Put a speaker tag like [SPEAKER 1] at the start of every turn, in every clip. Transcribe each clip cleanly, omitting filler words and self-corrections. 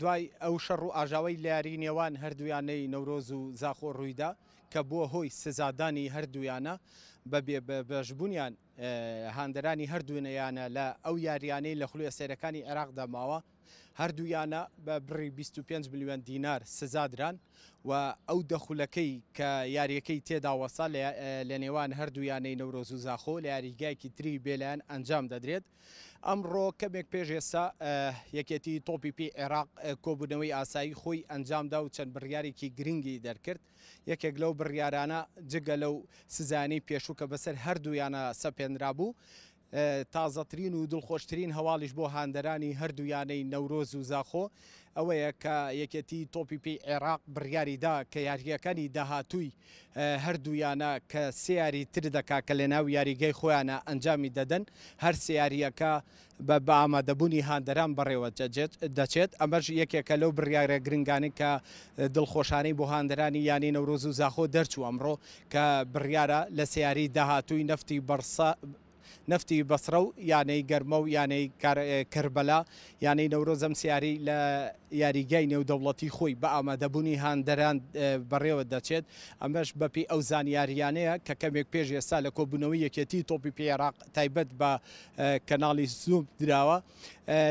[SPEAKER 1] دوای ئەو شەڕ و ئاژاوەی لە یاری نێوان هەردوویانەی نەورۆز و زاخۆ ڕوویدا کە بووە هۆی سزادانی هەردوویانە بەبێ بەشبوونیان هاندەرانی هەردوونەیانە لە ئەو یاریانەی لە خولێ سەیرەکانی عێراقدا ماوە هەردوویانە بە بڕی 25 میلیۆن دینار سزادران و ئەو دەخولەکەی کە یاریەکەی تێدا وەسا لە نێوان هەردوویانەی نەورۆز و زاخۆ لە یاریگایەکی تری بێلایەن ئەنجام دەدرێت. ئەمڕۆ کەمێک پێش ئێستا یەکێتی تۆپی عێراق کۆبوونەوەی ئاسایی خۆی ئەنجامدا و چەند بڕیارێکی گرنگی دەرکرد. یەکێک لەو بڕیارانە جگە لەو سزانەی پێشوو کە بەسەر هەردوویانە سەپێنرا بوو تازەترین و دڵخۆشترین هەواڵیش بۆ هاندەرانی هەردوویانەی نەورۆز و زاخۆ ئەوەیە کە یەکێتی تۆپی عێراق بڕیاریدا کە یاریەکانی داهاتووی هەردوویانە کە سێ یاری تر دەکا کە لە ناو یاریگەی خۆیانە ئەنجامی دەدەن هەر سێ یاریەکە بە ئامادەبوونی هاندەران بەڕێوە دەچێت. ئەمەش یەکێکە لەو بڕیارە گرنگانی کە دڵخۆشانەی بۆ هاندەرانی یانی نەورۆز و زاخۆ دەرچوو ئەمڕۆ کە بڕیارە لە سێ یاری داهاتووی نفتی بەسرە و یانەی گەرمە و یانەی کربەلا یانەی نەورۆز ئەم سیاری لە یاریگای نێودەوڵەتی خۆی بە ئامادەبوونی هاندەران بەڕێوە دەچێت. ئەمەش بەپی ئەو زانیاریانەیە کە کەمێک پێش ئێستا لە کۆبوونەوەی یەکێتی تۆپی عێراق تایبەت بە کەناڵی زوم دراوە.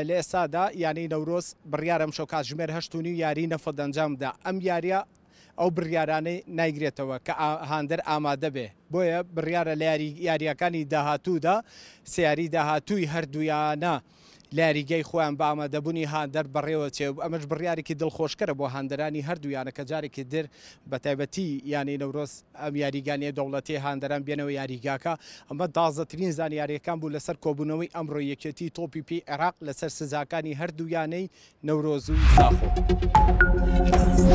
[SPEAKER 1] لە ئێستادا یانەی نەورۆز بڕیارم شەو کاتژمێر 8:30 یاری نەفەت ئەنجامدا. ئەم یاریە ئەو بڕیارانەی نایگرێتەوە کە هاندەر ئامادە بێ بۆیە بڕیارە لە یاریەکانی داهاتوودا سیاری داهاتووی هەردوویانە لە یاریگەی خۆیان بە ئامادەبوونی هاندەر بەڕێوە چێ ئەمەش بڕیارێکی دڵخۆشکەرە بۆ هاندەرانی هەردوویانە کە جارێکی در بە تایبەتی یانی نەورۆز ئەم یاریگانی دەوڵەتی هاندەران بێنەوە یاریگاکە ئەمە تازەترین زانیاریەکان بوو لەسەر کۆبوونەوەی ئەمڕۆ یەکێتی تۆپی عێراق لەسەر سزاکانی هەردوویانەی نەورۆز و زاخۆ.